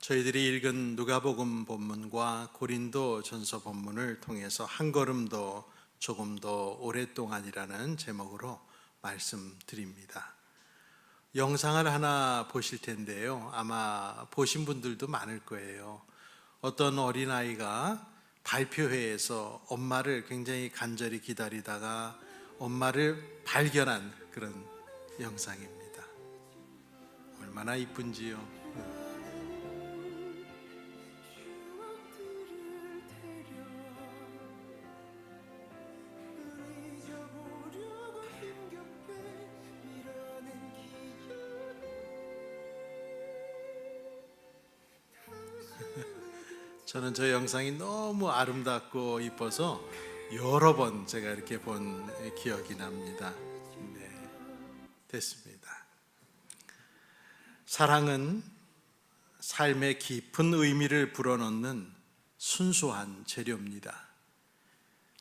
저희들이 읽은 누가복음 본문과 고린도 전서 본문을 통해서 한 걸음 더 조금 더 오랫동안이라는 제목으로 말씀드립니다. 영상을 하나 보실 텐데요, 아마 보신 분들도 많을 거예요. 어떤 어린아이가 발표회에서 엄마를 굉장히 간절히 기다리다가 엄마를 발견한 그런 영상입니다. 얼마나 이쁜지요. 저는 저 영상이 너무 아름답고 이뻐서 여러 번 제가 이렇게 본 기억이 납니다. 네, 됐습니다. 사랑은 삶의 깊은 의미를 불어넣는 순수한 재료입니다.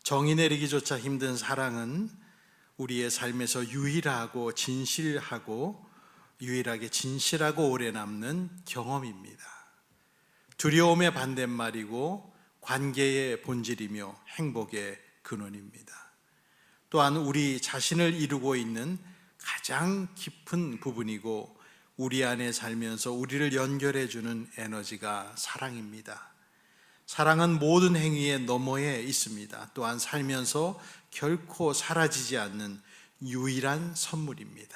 정의 내리기조차 힘든 사랑은 우리의 삶에서 유일하게 진실하고 오래 남는 경험입니다. 두려움의 반대말이고 관계의 본질이며 행복의 근원입니다. 또한 우리 자신을 이루고 있는 가장 깊은 부분이고 우리 안에 살면서 우리를 연결해주는 에너지가 사랑입니다. 사랑은 모든 행위의 너머에 있습니다. 또한 살면서 결코 사라지지 않는 유일한 선물입니다.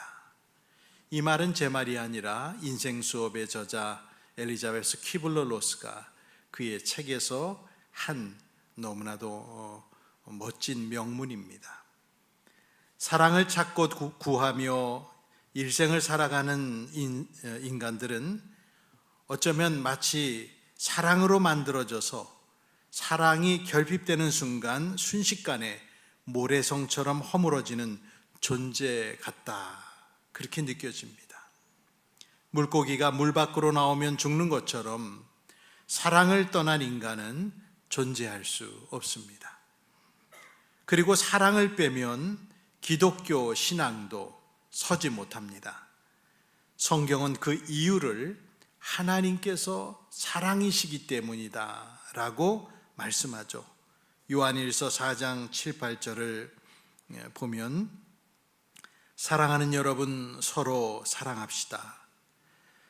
이 말은 제 말이 아니라 인생 수업의 저자 엘리자베스 키블러-로스가 그의 책에서 한 너무나도 멋진 명문입니다. 사랑을 찾고 구하며 일생을 살아가는 인간들은 어쩌면 마치 사랑으로 만들어져서 사랑이 결핍되는 순간 순식간에 모래성처럼 허물어지는 존재 같다, 그렇게 느껴집니다. 물고기가 물 밖으로 나오면 죽는 것처럼 사랑을 떠난 인간은 존재할 수 없습니다. 그리고 사랑을 빼면 기독교 신앙도 서지 못합니다. 성경은 그 이유를 하나님께서 사랑이시기 때문이다 라고 말씀하죠. 요한일서 4장 7, 8절을 보면 사랑하는 여러분, 서로 사랑합시다.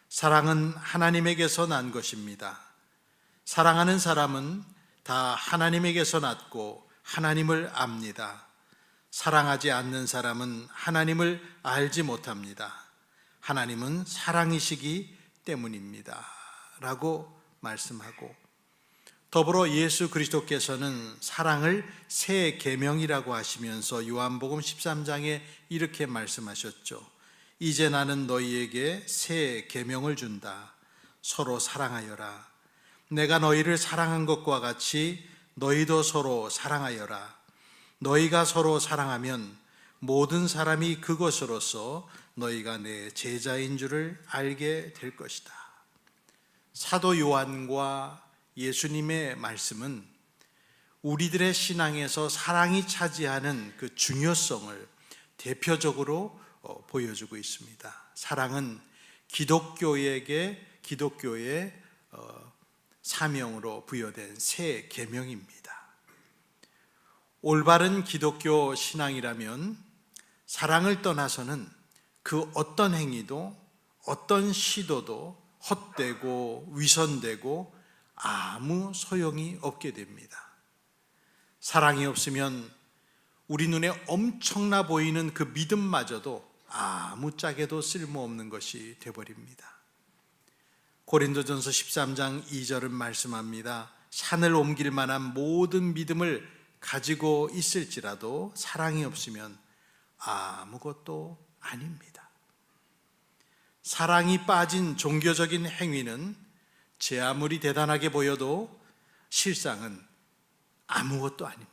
사랑은 하나님에게서 난 것입니다. 사랑하는 사람은 다 하나님에게서 났고 하나님을 압니다. 사랑하지 않는 사람은 하나님을 알지 못합니다. 하나님은 사랑이시기 때문입니다 라고 말씀하고, 더불어 예수 그리스도께서는 사랑을 새 계명이라고 하시면서 요한복음 13장에 이렇게 말씀하셨죠. 이제 나는 너희에게 새 계명을 준다. 서로 사랑하여라. 내가 너희를 사랑한 것과 같이 너희도 서로 사랑하여라. 너희가 서로 사랑하면 모든 사람이 그것으로서 너희가 내 제자인 줄을 알게 될 것이다. 사도 요한과 예수님의 말씀은 우리들의 신앙에서 사랑이 차지하는 그 중요성을 대표적으로 보여주고 있습니다. 사랑은 기독교의 사명으로 부여된 새 계명입니다. 올바른 기독교 신앙이라면 사랑을 떠나서는 그 어떤 행위도 어떤 시도도 헛되고 위선되고 아무 소용이 없게 됩니다. 사랑이 없으면 우리 눈에 엄청나 보이는 그 믿음마저도 아무짝에도 쓸모없는 것이 되어버립니다. 고린도전서 13장 2절은 말씀합니다. 산을 옮길 만한 모든 믿음을 가지고 있을지라도 사랑이 없으면 아무것도 아닙니다. 사랑이 빠진 종교적인 행위는 제 아무리 대단하게 보여도 실상은 아무것도 아닙니다.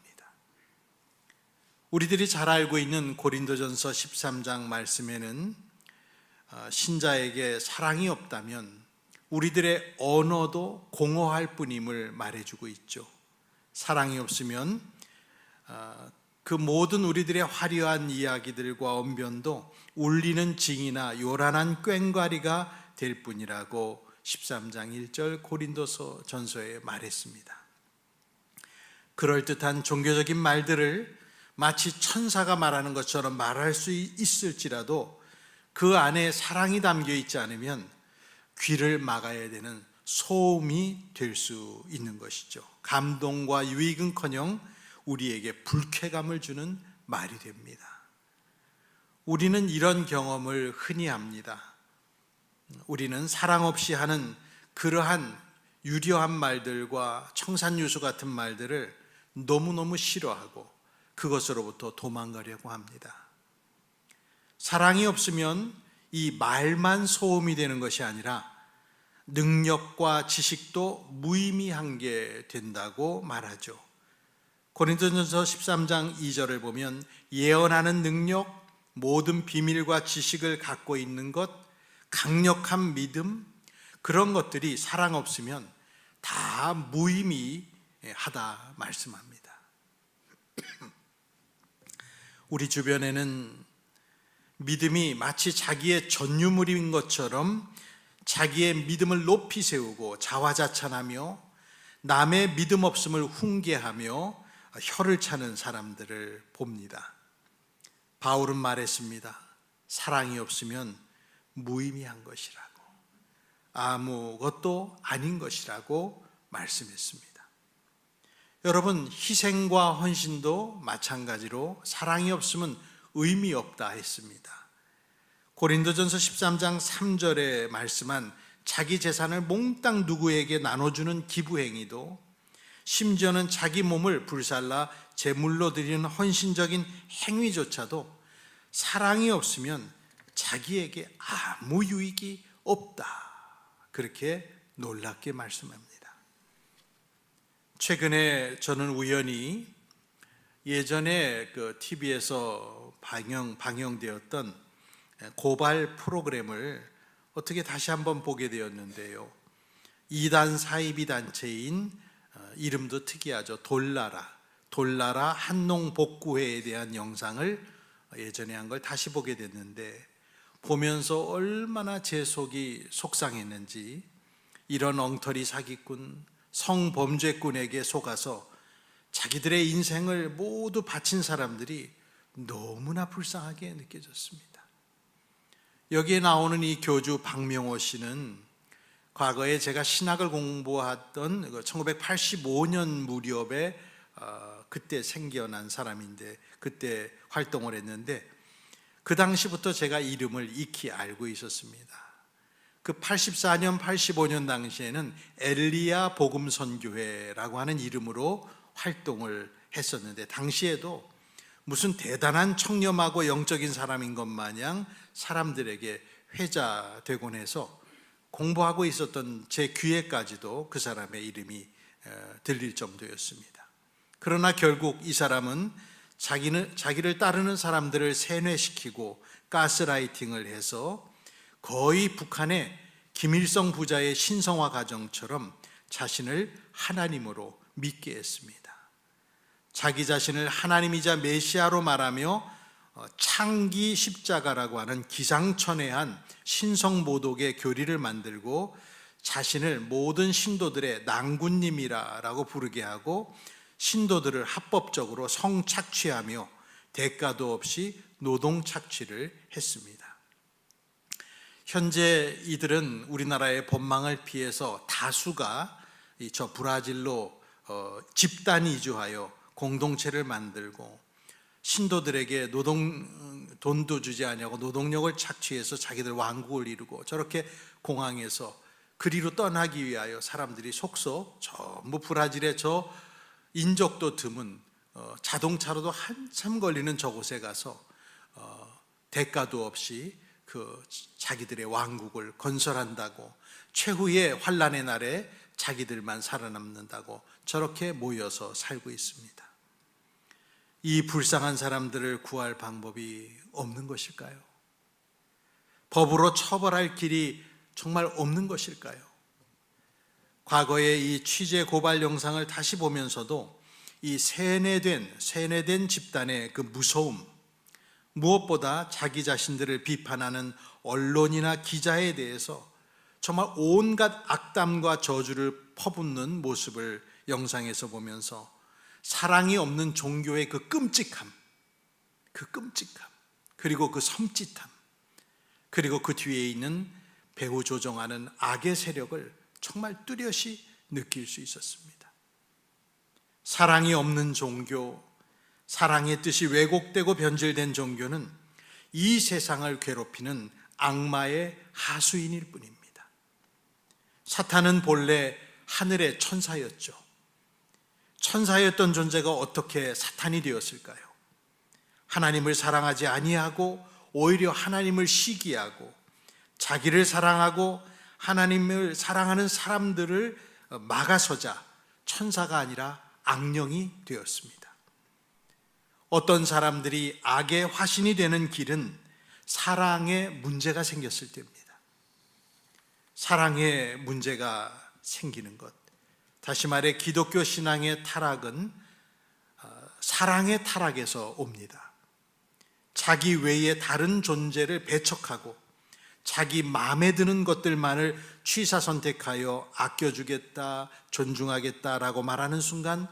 우리들이 잘 알고 있는 고린도전서 13장 말씀에는 신자에게 사랑이 없다면 우리들의 언어도 공허할 뿐임을 말해주고 있죠. 사랑이 없으면 그 모든 우리들의 화려한 이야기들과 언변도 울리는 징이나 요란한 꽹과리가 될 뿐이라고 13장 1절 고린도서 전서에 말했습니다. 그럴듯한 종교적인 말들을 마치 천사가 말하는 것처럼 말할 수 있을지라도 그 안에 사랑이 담겨 있지 않으면 귀를 막아야 되는 소음이 될 수 있는 것이죠. 감동과 유익은커녕 우리에게 불쾌감을 주는 말이 됩니다. 우리는 이런 경험을 흔히 합니다. 우리는 사랑 없이 하는 그러한 유려한 말들과 청산유수 같은 말들을 너무너무 싫어하고 그것으로부터 도망가려고 합니다. 사랑이 없으면 이 말만 소음이 되는 것이 아니라 능력과 지식도 무의미한 게 된다고 말하죠. 고린도전서 13장 2절을 보면 예언하는 능력, 모든 비밀과 지식을 갖고 있는 것, 강력한 믿음, 그런 것들이 사랑 없으면 다 무의미하다 말씀합니다. 우리 주변에는 믿음이 마치 자기의 전유물인 것처럼 자기의 믿음을 높이 세우고 자화자찬하며 남의 믿음 없음을 훈계하며 혀를 차는 사람들을 봅니다. 바울은 말했습니다. 사랑이 없으면 무의미한 것이라고, 아무것도 아닌 것이라고 말씀했습니다. 여러분, 희생과 헌신도 마찬가지로 사랑이 없으면 의미 없다 했습니다. 고린도전서 13장 3절에 말씀한 자기 재산을 몽땅 누구에게 나눠주는 기부행위도, 심지어는 자기 몸을 불살라 제물로 드리는 헌신적인 행위조차도 사랑이 없으면 자기에게 아무 유익이 없다, 그렇게 놀랍게 말씀합니다. 최근에 저는 우연히 예전에 그 TV에서 방영되었던 고발 프로그램을 어떻게 다시 한번 보게 되었는데요. 이단 사이비 단체인, 이름도 특이하죠, 돌나라 한농복구회에 대한 영상을 예전에 한 걸 다시 보게 됐는데, 보면서 얼마나 제 속이 속상했는지, 이런 엉터리 사기꾼, 성범죄꾼에게 속아서 자기들의 인생을 모두 바친 사람들이 너무나 불쌍하게 느껴졌습니다. 여기에 나오는 이 교주 박명호 씨는 과거에 제가 신학을 공부했던 1985년 무렵에 그때 생겨난 사람인데, 그때 활동을 했는데 그 당시부터 제가 이름을 익히 알고 있었습니다. 그 84년, 85년 당시에는 엘리야 복음선교회라고 하는 이름으로 활동을 했었는데, 당시에도 무슨 대단한 청렴하고 영적인 사람인 것 마냥 사람들에게 회자되곤 해서 공부하고 있었던 제 귀에까지도 그 사람의 이름이 들릴 정도였습니다. 그러나 결국 이 사람은 자기를 따르는 사람들을 세뇌시키고 가스라이팅을 해서 거의 북한의 김일성 부자의 신성화 과정처럼 자신을 하나님으로 믿게 했습니다. 자기 자신을 하나님이자 메시아로 말하며 창기 십자가라고 하는 기상천외한 신성모독의 교리를 만들고 자신을 모든 신도들의 낭군님이라고 부르게 하고 신도들을 합법적으로 성착취하며 대가도 없이 노동착취를 했습니다. 현재 이들은 우리나라의 법망을 피해서 다수가 저 브라질로 집단 이주하여 공동체를 만들고 신도들에게 돈도 주지 아니하고 노동력을 착취해서 자기들 왕국을 이루고, 저렇게 공항에서 그리로 떠나기 위하여 사람들이 속속 전부 브라질의 저 인적도 드문 자동차로도 한참 걸리는 저곳에 가서 대가도 없이 그 자기들의 왕국을 건설한다고, 최후의 환란의 날에 자기들만 살아남는다고 저렇게 모여서 살고 있습니다. 이 불쌍한 사람들을 구할 방법이 없는 것일까요? 법으로 처벌할 길이 정말 없는 것일까요? 과거의 이 취재 고발 영상을 다시 보면서도 이 세뇌된 집단의 그 무서움, 무엇보다 자기 자신들을 비판하는 언론이나 기자에 대해서 정말 온갖 악담과 저주를 퍼붓는 모습을 영상에서 보면서 사랑이 없는 종교의 그 끔찍함, 그리고 그 섬찟함, 그리고 그 뒤에 있는 배후 조종하는 악의 세력을 정말 뚜렷이 느낄 수 있었습니다. 사랑이 없는 종교, 사랑의 뜻이 왜곡되고 변질된 종교는 이 세상을 괴롭히는 악마의 하수인일 뿐입니다. 사탄은 본래 하늘의 천사였죠. 천사였던 존재가 어떻게 사탄이 되었을까요? 하나님을 사랑하지 아니하고 오히려 하나님을 시기하고 자기를 사랑하고 하나님을 사랑하는 사람들을 막아서자 천사가 아니라 악령이 되었습니다. 어떤 사람들이 악의 화신이 되는 길은 사랑에 문제가 생겼을 때입니다. 사랑에 문제가 생기는 것, 다시 말해 기독교 신앙의 타락은 사랑의 타락에서 옵니다. 자기 외에 다른 존재를 배척하고 자기 마음에 드는 것들만을 취사 선택하여 아껴주겠다, 존중하겠다라고 말하는 순간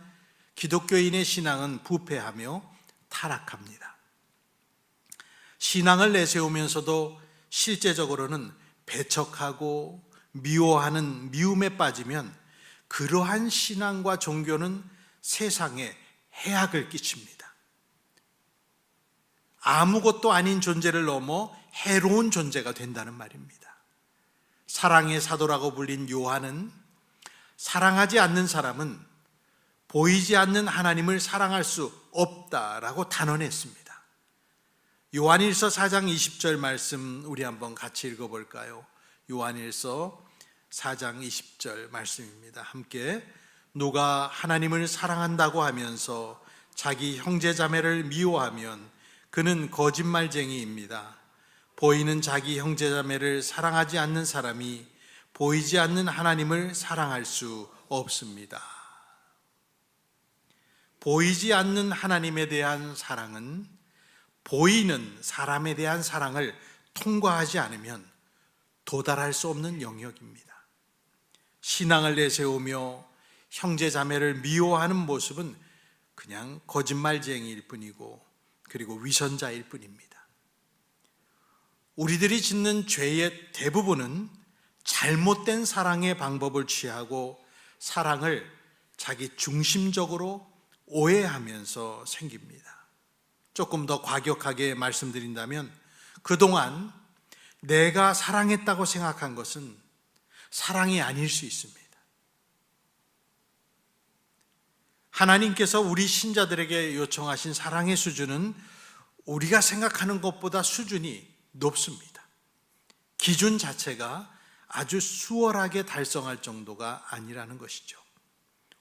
기독교인의 신앙은 부패하며 타락합니다. 신앙을 내세우면서도 실제적으로는 배척하고 미워하는 미움에 빠지면 그러한 신앙과 종교는 세상에 해악을 끼칩니다. 아무것도 아닌 존재를 넘어 해로운 존재가 된다는 말입니다. 사랑의 사도라고 불린 요한은 사랑하지 않는 사람은 보이지 않는 하나님을 사랑할 수 없다라고 단언했습니다. 요한일서 4장 20절 말씀 우리 한번 같이 읽어볼까요? 요한일서 4장 20절 말씀입니다. 함께, 누가 하나님을 사랑한다고 하면서 자기 형제자매를 미워하면 그는 거짓말쟁이입니다. 보이는 자기 형제자매를 사랑하지 않는 사람이 보이지 않는 하나님을 사랑할 수 없습니다. 보이지 않는 하나님에 대한 사랑은 보이는 사람에 대한 사랑을 통과하지 않으면 도달할 수 없는 영역입니다. 신앙을 내세우며 형제 자매를 미워하는 모습은 그냥 거짓말쟁이일 뿐이고 그리고 위선자일 뿐입니다. 우리들이 짓는 죄의 대부분은 잘못된 사랑의 방법을 취하고 사랑을 자기 중심적으로 오해하면서 생깁니다. 조금 더 과격하게 말씀드린다면 그동안 내가 사랑했다고 생각한 것은 사랑이 아닐 수 있습니다. 하나님께서 우리 신자들에게 요청하신 사랑의 수준은 우리가 생각하는 것보다 수준이 높습니다. 기준 자체가 아주 수월하게 달성할 정도가 아니라는 것이죠.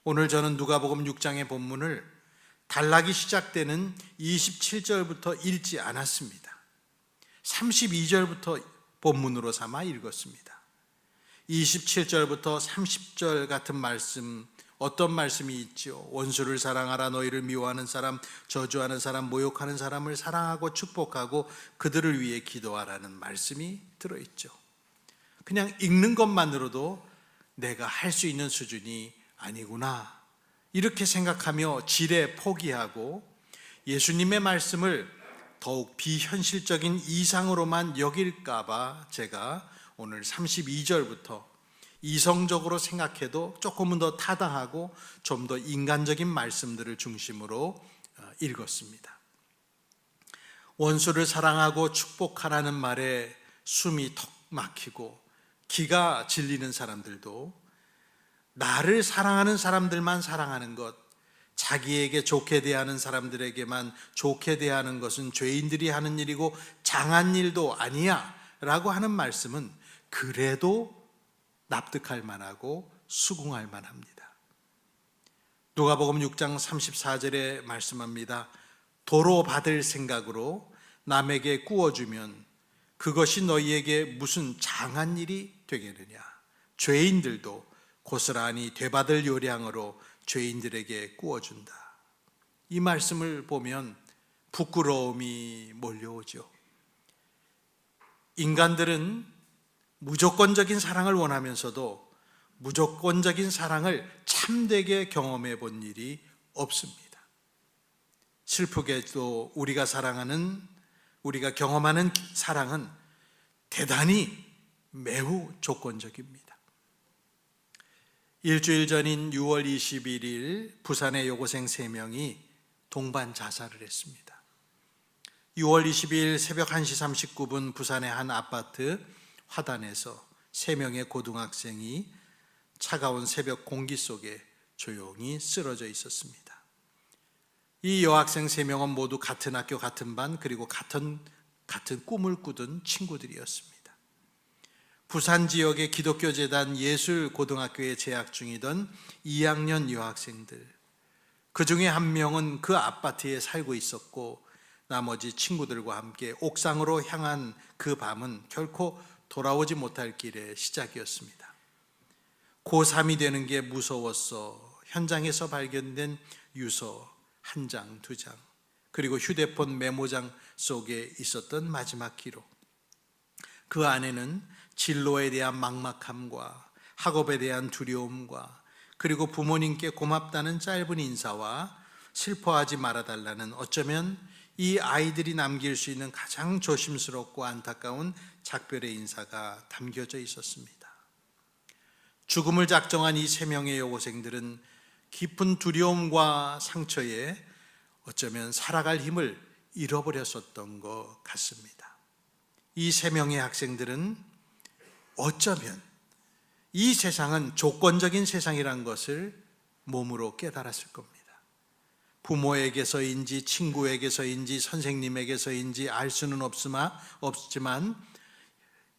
오늘 저는 누가복음 6장의 본문을 단락이 시작되는 27절부터 읽지 않았습니다. 32절부터 본문으로 삼아 읽었습니다. 27절부터 30절 같은 말씀, 어떤 말씀이 있죠? 원수를 사랑하라. 너희를 미워하는 사람, 저주하는 사람, 모욕하는 사람을 사랑하고 축복하고 그들을 위해 기도하라는 말씀이 들어있죠. 그냥 읽는 것만으로도 내가 할 수 있는 수준이 아니구나, 이렇게 생각하며 지레 포기하고 예수님의 말씀을 더욱 비현실적인 이상으로만 여길까봐 제가 오늘 32절부터 이성적으로 생각해도 조금은 더 타당하고 좀 더 인간적인 말씀들을 중심으로 읽었습니다. 원수를 사랑하고 축복하라는 말에 숨이 턱 막히고 기가 질리는 사람들도 나를 사랑하는 사람들만 사랑하는 것, 자기에게 좋게 대하는 사람들에게만 좋게 대하는 것은 죄인들이 하는 일이고 장한 일도 아니야 라고 하는 말씀은 그래도 납득할 만하고 수긍할 만합니다. 누가복음 6장 34절에 말씀합니다. 도로 받을 생각으로 남에게 구워주면 그것이 너희에게 무슨 장한 일이 되겠느냐. 죄인들도 고스란히 되받을 요량으로 죄인들에게 구워준다. 이 말씀을 보면 부끄러움이 몰려오죠. 인간들은 무조건적인 사랑을 원하면서도 무조건적인 사랑을 참되게 경험해 본 일이 없습니다. 슬프게도 우리가 경험하는 사랑은 대단히 매우 조건적입니다. 일주일 전인 6월 21일 부산의 여고생 3명이 동반 자살을 했습니다. 6월 22일 새벽 1시 39분 부산의 한 아파트 화단에서 3명의 고등학생이 차가운 새벽 공기 속에 조용히 쓰러져 있었습니다. 이 여학생 3명은 모두 같은 학교, 같은 반, 그리고 같은 꿈을 꾸던 친구들이었습니다. 부산 지역의 기독교재단 예술고등학교에 재학 중이던 2학년 여학생들, 그 중에 한 명은 그 아파트에 살고 있었고 나머지 친구들과 함께 옥상으로 향한 그 밤은 결코 돌아오지 못할 길의 시작이었습니다. 고3이 되는 게 무서웠어 현장에서 발견된 유서 1장, 2장, 그리고 휴대폰 메모장 속에 있었던 마지막 기록. 그 안에는 진로에 대한 막막함과 학업에 대한 두려움과 그리고 부모님께 고맙다는 짧은 인사와 슬퍼하지 말아달라는 어쩌면 이 아이들이 남길 수 있는 가장 조심스럽고 안타까운 작별의 인사가 담겨져 있었습니다. 죽음을 작정한 이 3명의 여고생들은 깊은 두려움과 상처에 어쩌면 살아갈 힘을 잃어버렸었던 것 같습니다. 이 3명의 학생들은 어쩌면 이 세상은 조건적인 세상이란 것을 몸으로 깨달았을 겁니다. 부모에게서인지 친구에게서인지 선생님에게서인지 알 수는 없지만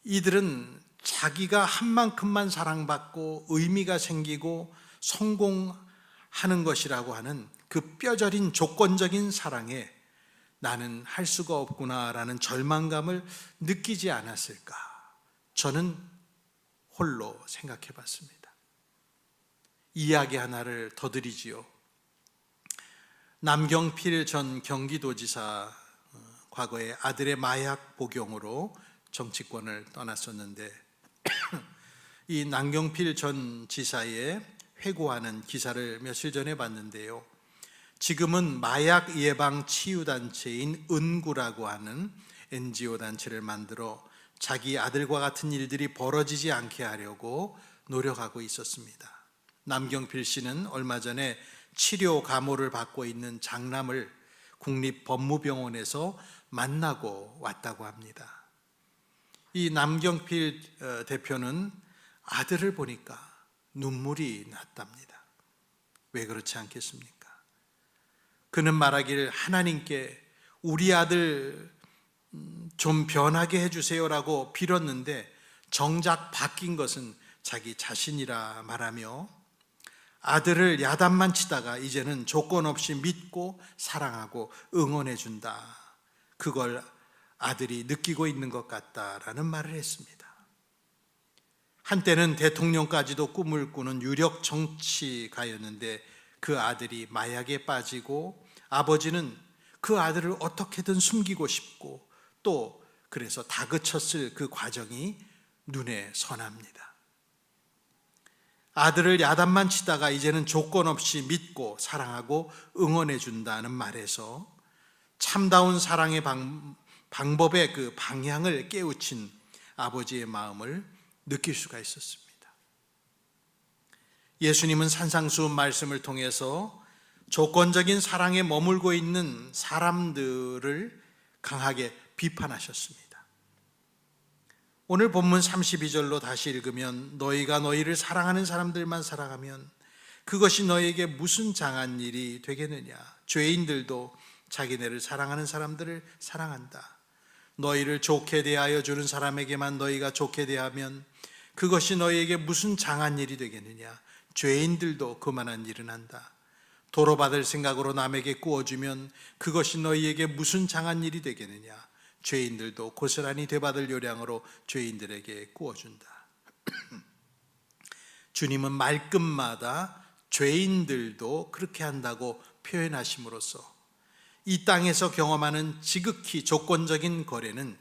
이들은 자기가 한 만큼만 사랑받고 의미가 생기고 성공하는 것이라고 하는 그 뼈저린 조건적인 사랑에 나는 할 수가 없구나라는 절망감을 느끼지 않았을까? 저는 홀로 생각해 봤습니다. 이야기 하나를 더 드리지요. 남경필 전 경기도지사 과거에 아들의 마약 복용으로 정치권을 떠났었는데 이 남경필 전 지사의 회고하는 기사를 며칠 전에 봤는데요. 지금은 마약 예방 치유단체인 은구라고 하는 NGO 단체를 만들어 자기 아들과 같은 일들이 벌어지지 않게 하려고 노력하고 있었습니다. 남경필 씨는 얼마 전에 치료 감호를 받고 있는 장남을 국립법무병원에서 만나고 왔다고 합니다. 이 남경필 대표는 아들을 보니까 눈물이 났답니다. 왜 그렇지 않겠습니까? 그는 말하길 하나님께 우리 아들 좀 변하게 해주세요라고 빌었는데 정작 바뀐 것은 자기 자신이라 말하며 아들을 야단만 치다가 이제는 조건 없이 믿고 사랑하고 응원해 준다. 그걸 아들이 느끼고 있는 것 같다라는 말을 했습니다. 한때는 대통령까지도 꿈을 꾸는 유력 정치가였는데 그 아들이 마약에 빠지고 아버지는 그 아들을 어떻게든 숨기고 싶고 또 그래서 다그쳤을 그 과정이 눈에 선합니다. 아들을 야단만 치다가 이제는 조건 없이 믿고 사랑하고 응원해 준다는 말에서 참다운 사랑의 방법의 그 방향을 깨우친 아버지의 마음을 느낄 수가 있었습니다. 예수님은 산상수훈 말씀을 통해서 조건적인 사랑에 머물고 있는 사람들을 강하게 비판하셨습니다. 오늘 본문 32절로 다시 읽으면 너희가 너희를 사랑하는 사람들만 사랑하면 그것이 너희에게 무슨 장한 일이 되겠느냐. 죄인들도 자기네를 사랑하는 사람들을 사랑한다. 너희를 좋게 대하여 주는 사람에게만 너희가 좋게 대하면 그것이 너희에게 무슨 장한 일이 되겠느냐. 죄인들도 그만한 일은 한다. 도로 받을 생각으로 남에게 구워주면 그것이 너희에게 무슨 장한 일이 되겠느냐. 죄인들도 고스란히 되받을 요량으로 죄인들에게 구워준다. 주님은 말끝마다 죄인들도 그렇게 한다고 표현하심으로써 이 땅에서 경험하는 지극히 조건적인 거래는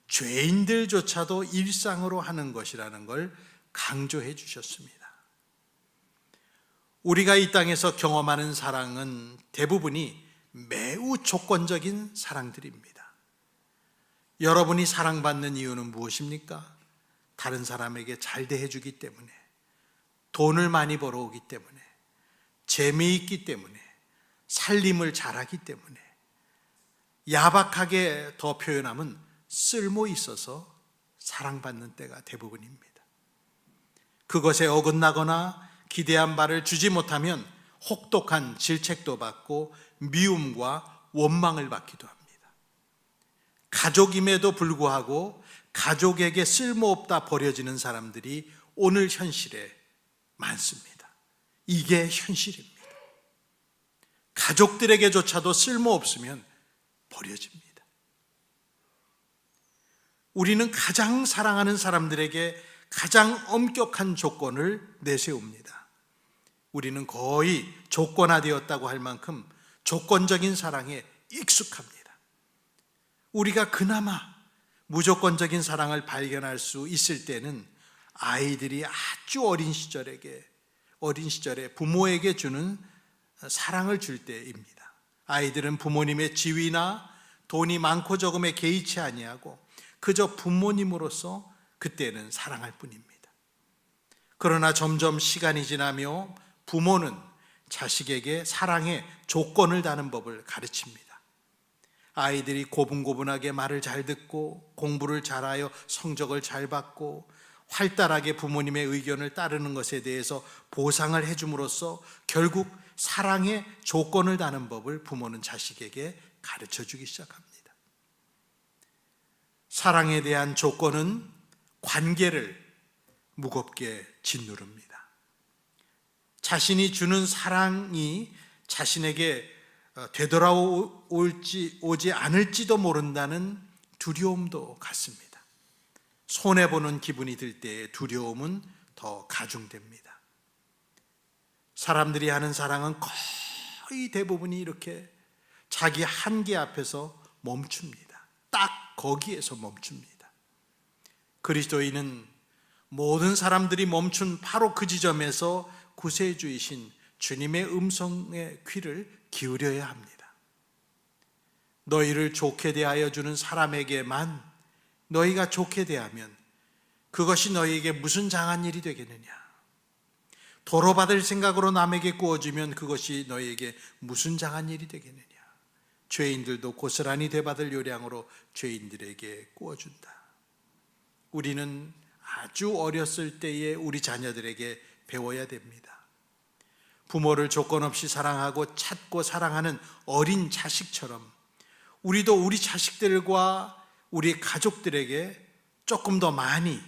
죄인들조차도 일상으로 하는 것이라는 걸 강조해 주셨습니다. 우리가 이 땅에서 경험하는 사랑은 대부분이 매우 조건적인 사랑들입니다. 여러분이 사랑받는 이유는 무엇입니까? 다른 사람에게 잘 대해주기 때문에, 돈을 많이 벌어오기 때문에, 재미있기 때문에, 살림을 잘하기 때문에, 야박하게 더 표현하면 쓸모 있어서 사랑받는 때가 대부분입니다. 그것에 어긋나거나 기대한 바를 주지 못하면 혹독한 질책도 받고 미움과 원망을 받기도 합니다. 가족임에도 불구하고 가족에게 쓸모없다 버려지는 사람들이 오늘 현실에 많습니다. 이게 현실입니다. 가족들에게조차도 쓸모없으면 버려집니다. 우리는 가장 사랑하는 사람들에게 가장 엄격한 조건을 내세웁니다. 우리는 거의 조건화되었다고 할 만큼 조건적인 사랑에 익숙합니다. 우리가 그나마 무조건적인 사랑을 발견할 수 있을 때는 아이들이 아주 어린 시절에 부모에게 주는 사랑을 줄 때입니다. 아이들은 부모님의 지위나 돈이 많고 적음에 개의치 아니하고 그저 부모님으로서 그때는 사랑할 뿐입니다. 그러나 점점 시간이 지나며 부모는 자식에게 사랑의 조건을 다는 법을 가르칩니다. 아이들이 고분고분하게 말을 잘 듣고 공부를 잘하여 성적을 잘 받고 활달하게 부모님의 의견을 따르는 것에 대해서 보상을 해줌으로써 결국 사랑의 조건을 다는 법을 부모는 자식에게 가르쳐 주기 시작합니다. 사랑에 대한 조건은 관계를 무겁게 짓누릅니다. 자신이 주는 사랑이 자신에게 되돌아오지 않을지도 모른다는 두려움도 같습니다. 손해보는 기분이 들 때의 두려움은 더 가중됩니다. 사람들이 하는 사랑은 거의 대부분이 이렇게 자기 한계 앞에서 멈춥니다. 딱 거기에서 멈춥니다. 그리스도인은 모든 사람들이 멈춘 바로 그 지점에서 구세주이신 주님의 음성의 귀를 기울여야 합니다. 너희를 좋게 대하여 주는 사람에게만 너희가 좋게 대하면 그것이 너희에게 무슨 장한 일이 되겠느냐? 도로 받을 생각으로 남에게 구워주면 그것이 너희에게 무슨 장한 일이 되겠느냐? 죄인들도 고스란히 되받을 요량으로 죄인들에게 구워준다. 우리는 아주 어렸을 때에 우리 자녀들에게 배워야 됩니다. 부모를 조건 없이 사랑하고 찾고 사랑하는 어린 자식처럼 우리도 우리 자식들과 우리 가족들에게 조금 더 많이,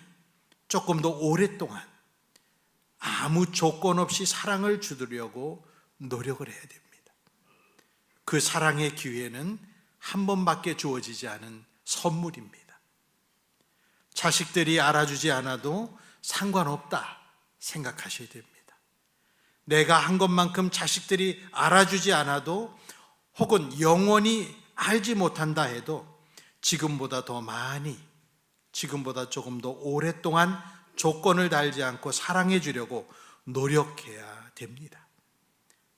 조금 더 오랫동안 아무 조건 없이 사랑을 주려고 노력을 해야 됩니다. 그 사랑의 기회는 한 번밖에 주어지지 않은 선물입니다. 자식들이 알아주지 않아도 상관없다 생각하셔야 됩니다. 내가 한 것만큼 자식들이 알아주지 않아도 혹은 영원히 알지 못한다 해도 지금보다 더 많이, 지금보다 조금 더 오랫동안 조건을 달지 않고 사랑해 주려고 노력해야 됩니다.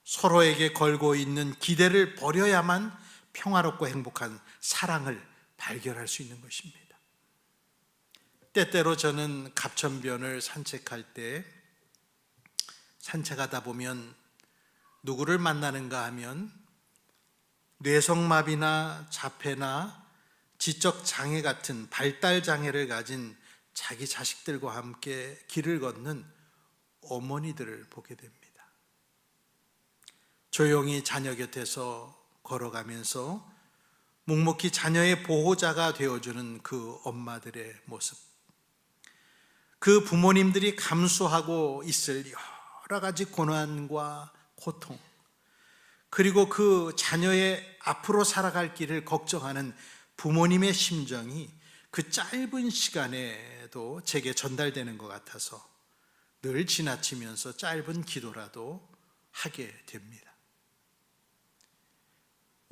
서로에게 걸고 있는 기대를 버려야만 평화롭고 행복한 사랑을 발견할 수 있는 것입니다. 때때로 저는 갑천변을 산책할 때 산책하다 보면 누구를 만나는가 하면 뇌성마비나 자폐나 지적 장애 같은 발달 장애를 가진 자기 자식들과 함께 길을 걷는 어머니들을 보게 됩니다. 조용히 자녀 곁에서 걸어가면서 묵묵히 자녀의 보호자가 되어주는 그 엄마들의 모습, 그 부모님들이 감수하고 있을 여러 가지 고난과 고통, 그리고 그 자녀의 앞으로 살아갈 길을 걱정하는 부모님의 심정이 그 짧은 시간에도 제게 전달되는 것 같아서 늘 지나치면서 짧은 기도라도 하게 됩니다.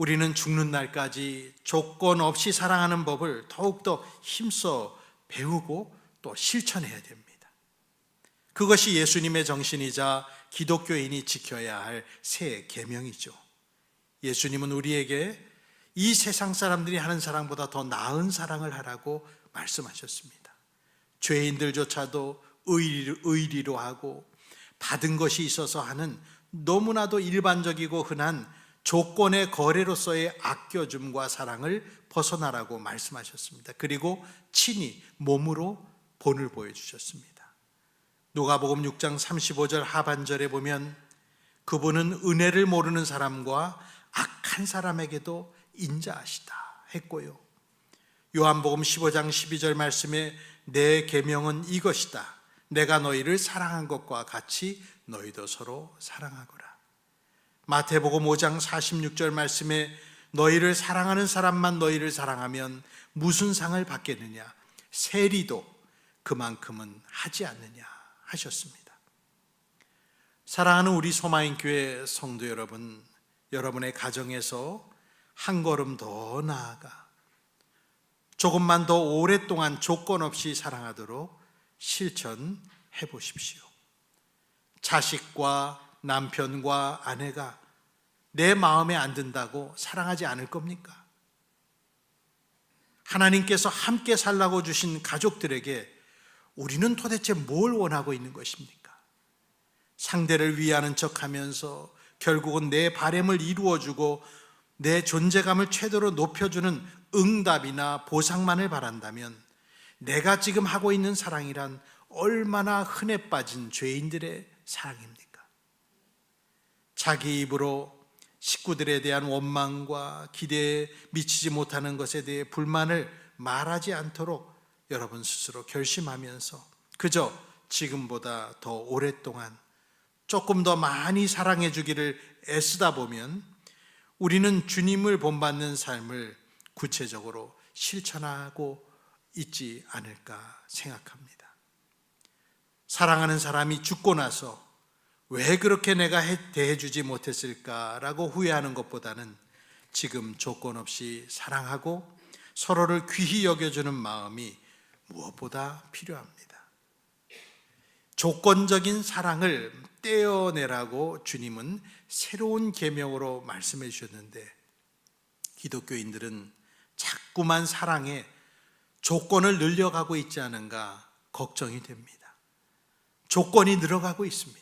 우리는 죽는 날까지 조건 없이 사랑하는 법을 더욱더 힘써 배우고 또 실천해야 됩니다. 그것이 예수님의 정신이자 기독교인이 지켜야 할 새 계명이죠. 예수님은 우리에게 이 세상 사람들이 하는 사랑보다 더 나은 사랑을 하라고 말씀하셨습니다. 죄인들조차도 의리로 하고 받은 것이 있어서 하는 너무나도 일반적이고 흔한 조건의 거래로서의 아껴줌과 사랑을 벗어나라고 말씀하셨습니다. 그리고 친히 몸으로 본을 보여주셨습니다. 누가복음 6장 35절 하반절에 보면 그분은 은혜를 모르는 사람과 악한 사람에게도 인자하시다 했고요. 요한복음 15장 12절 말씀에 내 계명은 이것이다. 내가 너희를 사랑한 것과 같이 너희도 서로 사랑하거라. 마태복음 5장 46절 말씀에 너희를 사랑하는 사람만 너희를 사랑하면 무슨 상을 받겠느냐? 세리도 그만큼은 하지 않느냐 하셨습니다. 사랑하는 우리 소마인교회 성도 여러분, 여러분의 가정에서 한 걸음 더 나아가 조금만 더 오랫동안 조건 없이 사랑하도록 실천해 보십시오. 자식과 남편과 아내가 내 마음에 안 든다고 사랑하지 않을 겁니까? 하나님께서 함께 살라고 주신 가족들에게 우리는 도대체 뭘 원하고 있는 것입니까? 상대를 위하는 척하면서 결국은 내 바램을 이루어주고 내 존재감을 최대로 높여주는 응답이나 보상만을 바란다면 내가 지금 하고 있는 사랑이란 얼마나 흔해 빠진 죄인들의 사랑입니까? 자기 입으로 식구들에 대한 원망과 기대에 미치지 못하는 것에 대해 불만을 말하지 않도록 여러분 스스로 결심하면서 그저 지금보다 더 오랫동안 조금 더 많이 사랑해 주기를 애쓰다 보면 우리는 주님을 본받는 삶을 구체적으로 실천하고 있지 않을까 생각합니다. 사랑하는 사람이 죽고 나서 왜 그렇게 내가 대해주지 못했을까라고 후회하는 것보다는 지금 조건 없이 사랑하고 서로를 귀히 여겨주는 마음이 무엇보다 필요합니다. 조건적인 사랑을 떼어내라고 주님은 새로운 계명으로 말씀해 주셨는데 기독교인들은 자꾸만 사랑에 조건을 늘려가고 있지 않은가 걱정이 됩니다. 조건이 늘어가고 있습니다.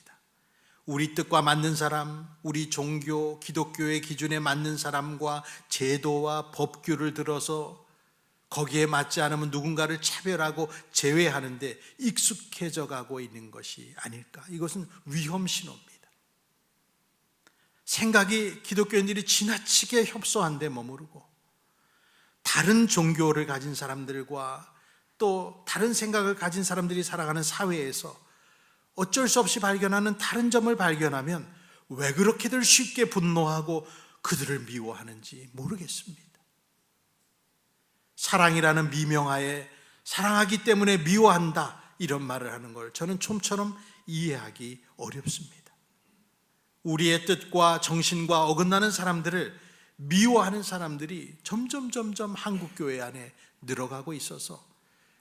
우리 뜻과 맞는 사람, 우리 종교, 기독교의 기준에 맞는 사람과 제도와 법규를 들어서 거기에 맞지 않으면 누군가를 차별하고 제외하는데 익숙해져 가고 있는 것이 아닐까. 이것은 위험 신호입니다. 생각이 기독교인들이 지나치게 협소한 데 머무르고 다른 종교를 가진 사람들과 또 다른 생각을 가진 사람들이 살아가는 사회에서 어쩔 수 없이 발견하는 다른 점을 발견하면 왜 그렇게들 쉽게 분노하고 그들을 미워하는지 모르겠습니다. 사랑이라는 미명하에 사랑하기 때문에 미워한다 이런 말을 하는 걸 저는 좀처럼 이해하기 어렵습니다. 우리의 뜻과 정신과 어긋나는 사람들을 미워하는 사람들이 점점 한국 교회 안에 늘어가고 있어서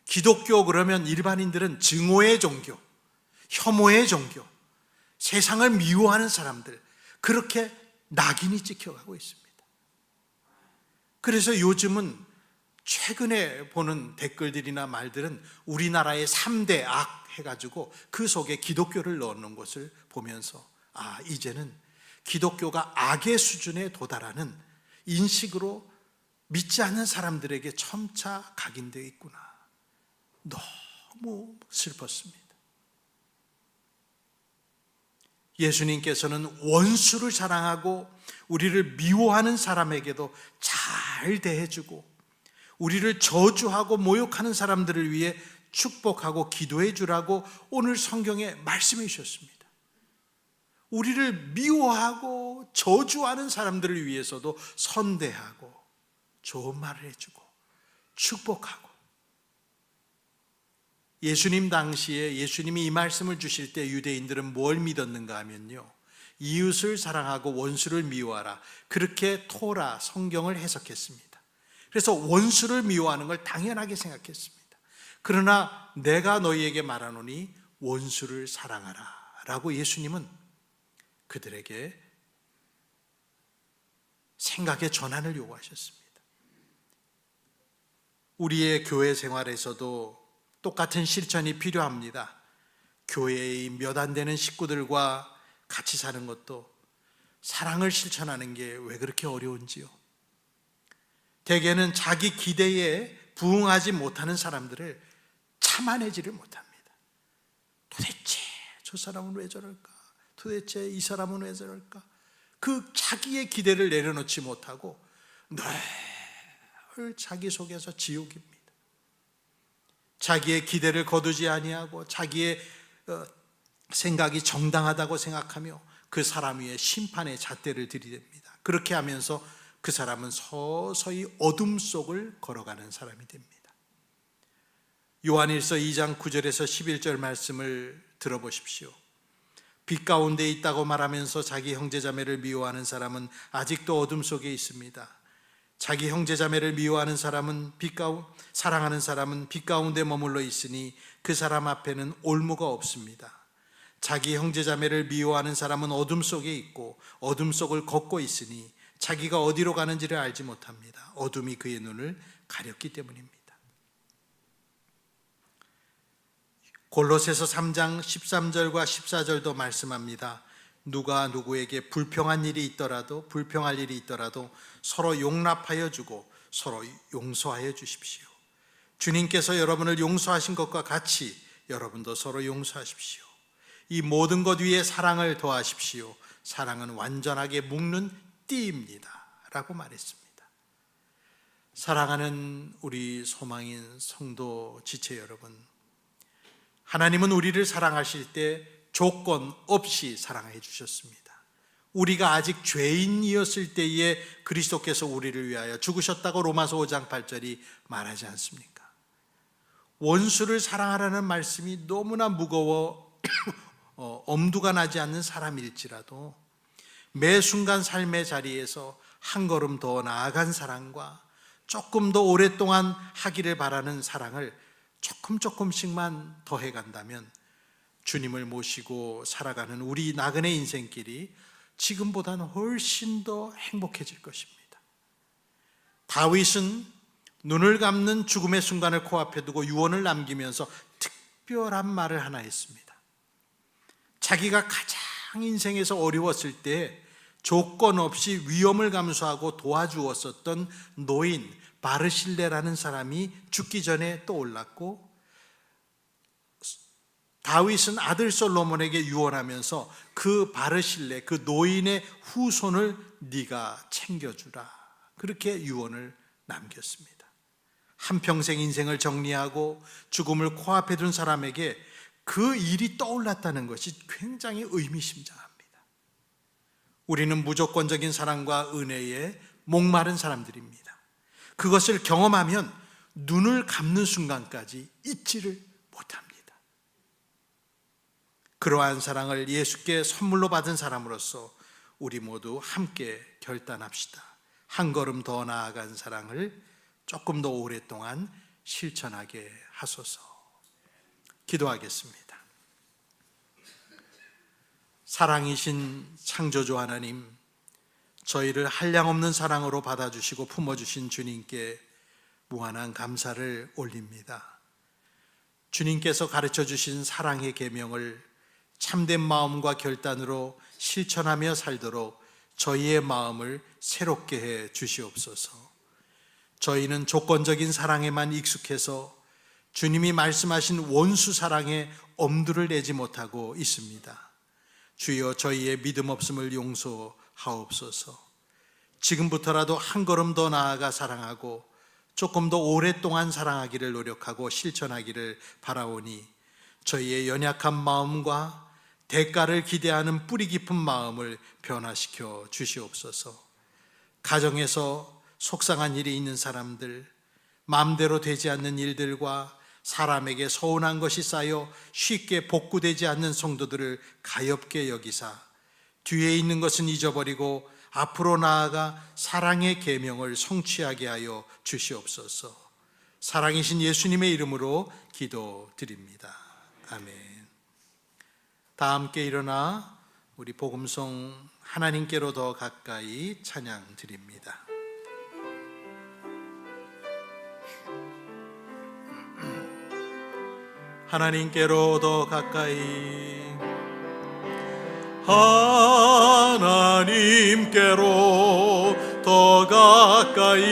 기독교 그러면 일반인들은 증오의 종교, 혐오의 종교, 세상을 미워하는 사람들 그렇게 낙인이 찍혀가고 있습니다. 그래서 요즘은 최근에 보는 댓글들이나 말들은 우리나라의 3대 악 해가지고 그 속에 기독교를 넣는 것을 보면서 이제는 기독교가 악의 수준에 도달하는 인식으로 믿지 않는 사람들에게 점차 각인되어 있구나. 너무 슬펐습니다. 예수님께서는 원수를 사랑하고 우리를 미워하는 사람에게도 잘 대해주고 우리를 저주하고 모욕하는 사람들을 위해 축복하고 기도해 주라고 오늘 성경에 말씀해 주셨습니다. 우리를 미워하고 저주하는 사람들을 위해서도 선대하고 좋은 말을 해주고 축복하고 예수님 당시에 예수님이 이 말씀을 주실 때 유대인들은 뭘 믿었는가 하면요 이웃을 사랑하고 원수를 미워하라. 그렇게 토라 성경을 해석했습니다. 그래서 원수를 미워하는 걸 당연하게 생각했습니다. 그러나 내가 너희에게 말하노니 원수를 사랑하라 라고 예수님은 그들에게 생각의 전환을 요구하셨습니다. 우리의 교회 생활에서도 똑같은 실천이 필요합니다. 교회의 몇 안 되는 식구들과 같이 사는 것도 사랑을 실천하는 게 왜 그렇게 어려운지요? 대개는 자기 기대에 부응하지 못하는 사람들을 참아내지를 못합니다. 도대체 저 사람은 왜 저럴까? 도대체 이 사람은 왜 저럴까? 그 자기의 기대를 내려놓지 못하고 늘 자기 속에서 지옥입니다. 자기의 기대를 거두지 아니하고 자기의 생각이 정당하다고 생각하며 그 사람 위에 심판의 잣대를 들이댑니다. 그렇게 하면서 그 사람은 서서히 어둠 속을 걸어가는 사람이 됩니다. 요한일서 2장 9절에서 11절 말씀을 들어보십시오. 빛 가운데 있다고 말하면서 자기 형제자매를 미워하는 사람은 아직도 어둠 속에 있습니다. 자기 형제자매를 미워하는 사람은 사랑하는 사람은 빛 가운데 머물러 있으니 그 사람 앞에는 올무가 없습니다. 자기 형제자매를 미워하는 사람은 어둠 속에 있고 어둠 속을 걷고 있으니 자기가 어디로 가는지를 알지 못합니다. 어둠이 그의 눈을 가렸기 때문입니다. 골로새서 3장 13절과 14절도 말씀합니다. 누가 누구에게 불평할 일이 있더라도 서로 용납하여 주고 서로 용서하여 주십시오. 주님께서 여러분을 용서하신 것과 같이 여러분도 서로 용서하십시오. 이 모든 것 위에 사랑을 더하십시오. 사랑은 완전하게 묶는 띠입니다 라고 말했습니다. 사랑하는 우리 소망인 성도 지체 여러분, 하나님은 우리를 사랑하실 때 조건 없이 사랑해 주셨습니다. 우리가 아직 죄인이었을 때에 그리스도께서 우리를 위하여 죽으셨다고 로마서 5장 8절이 말하지 않습니까? 원수를 사랑하라는 말씀이 너무나 무거워 엄두가 나지 않는 사람일지라도 매 순간 삶의 자리에서 한 걸음 더 나아간 사랑과 조금 더 오랫동안 하기를 바라는 사랑을 조금씩만 더해간다면 주님을 모시고 살아가는 우리 나그네 인생길이 지금보다는 훨씬 더 행복해질 것입니다. 다윗은 눈을 감는 죽음의 순간을 코앞에 두고 유언을 남기면서 특별한 말을 하나 했습니다. 자기가 가장 인생에서 어려웠을 때 조건 없이 위험을 감수하고 도와주었었던 노인 바르실레라는 사람이 죽기 전에 떠올랐고, 다윗은 아들 솔로몬에게 유언하면서 그 바르실레, 그 노인의 후손을 네가 챙겨주라, 그렇게 유언을 남겼습니다. 한평생 인생을 정리하고 죽음을 코앞에 둔 사람에게 그 일이 떠올랐다는 것이 굉장히 의미심장합니다. 우리는 무조건적인 사랑과 은혜에 목마른 사람들입니다. 그것을 경험하면 눈을 감는 순간까지 잊지를 못합니다. 그러한 사랑을 예수께 선물로 받은 사람으로서 우리 모두 함께 결단합시다. 한 걸음 더 나아간 사랑을 조금 더 오랫동안 실천하게 하소서. 기도하겠습니다. 사랑이신 창조주 하나님, 저희를 한량없는 사랑으로 받아주시고 품어주신 주님께 무한한 감사를 올립니다. 주님께서 가르쳐주신 사랑의 계명을 참된 마음과 결단으로 실천하며 살도록 저희의 마음을 새롭게 해 주시옵소서. 저희는 조건적인 사랑에만 익숙해서 주님이 말씀하신 원수 사랑에 엄두를 내지 못하고 있습니다. 주여, 저희의 믿음 없음을 용서하옵소서. 지금부터라도 한 걸음 더 나아가 사랑하고 조금 더 오랫동안 사랑하기를 노력하고 실천하기를 바라오니 저희의 연약한 마음과 대가를 기대하는 뿌리 깊은 마음을 변화시켜 주시옵소서. 가정에서 속상한 일이 있는 사람들, 마음대로 되지 않는 일들과 사람에게 서운한 것이 쌓여 쉽게 복구되지 않는 성도들을 가엾게 여기사 뒤에 있는 것은 잊어버리고 앞으로 나아가 사랑의 계명을 성취하게 하여 주시옵소서. 사랑이신 예수님의 이름으로 기도드립니다. 아멘. 다 함께 일어나 우리 복음송 하나님께로 더 가까이 찬양 드립니다. 하나님께로 더 가까이, 하나님께로 더 가까이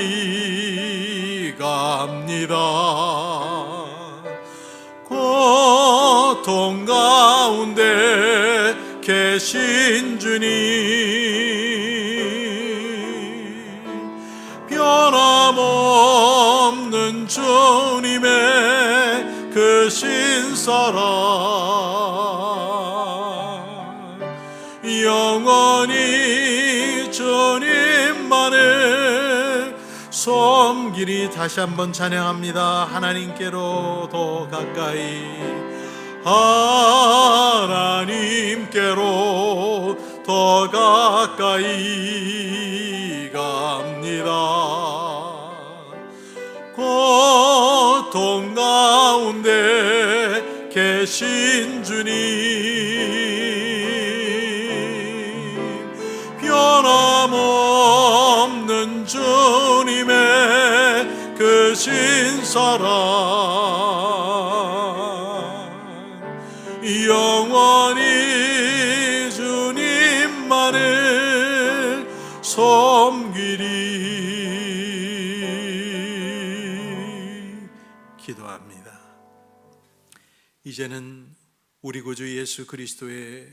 갑니다. 고통 가운데 계신 주님, 변함없는 주님의 그 신사랑 영원히 주님만을 섬기리. 다시 한번 찬양합니다. 하나님께로 더 가까이, 하나님께로 더 가까이 갑니다. 고통 가운데 계신 주님, 변함없는 주님의 그 신사랑 영원히 주님만을 섬기리. 기도합니다. 이제는 우리 구주 예수 그리스도의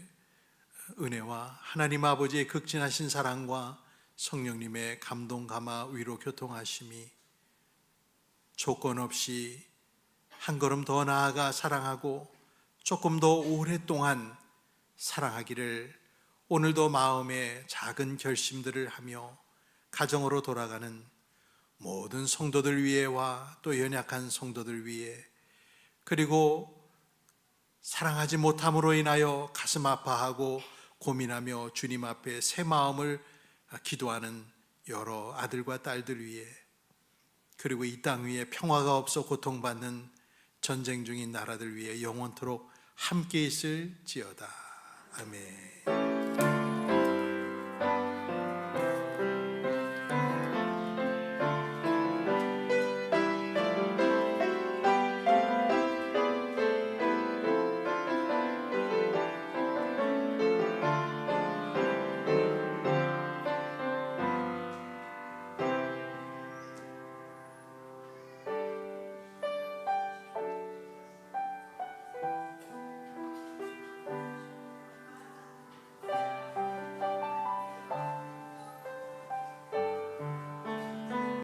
은혜와 하나님 아버지의 극진하신 사랑과 성령님의 감동, 감화, 위로, 교통하심이 조건 없이 한 걸음 더 나아가 사랑하고 조금 더 오랫동안 사랑하기를 오늘도 마음의 작은 결심들을 하며 가정으로 돌아가는 모든 성도들 위에와 또 연약한 성도들 위에, 그리고 사랑하지 못함으로 인하여 가슴 아파하고 고민하며 주님 앞에 새 마음을 기도하는 여러 아들과 딸들 위에, 그리고 이 땅 위에 평화가 없어 고통받는 전쟁 중인 나라들 위에 영원토록 함께 있을지어다. 아멘.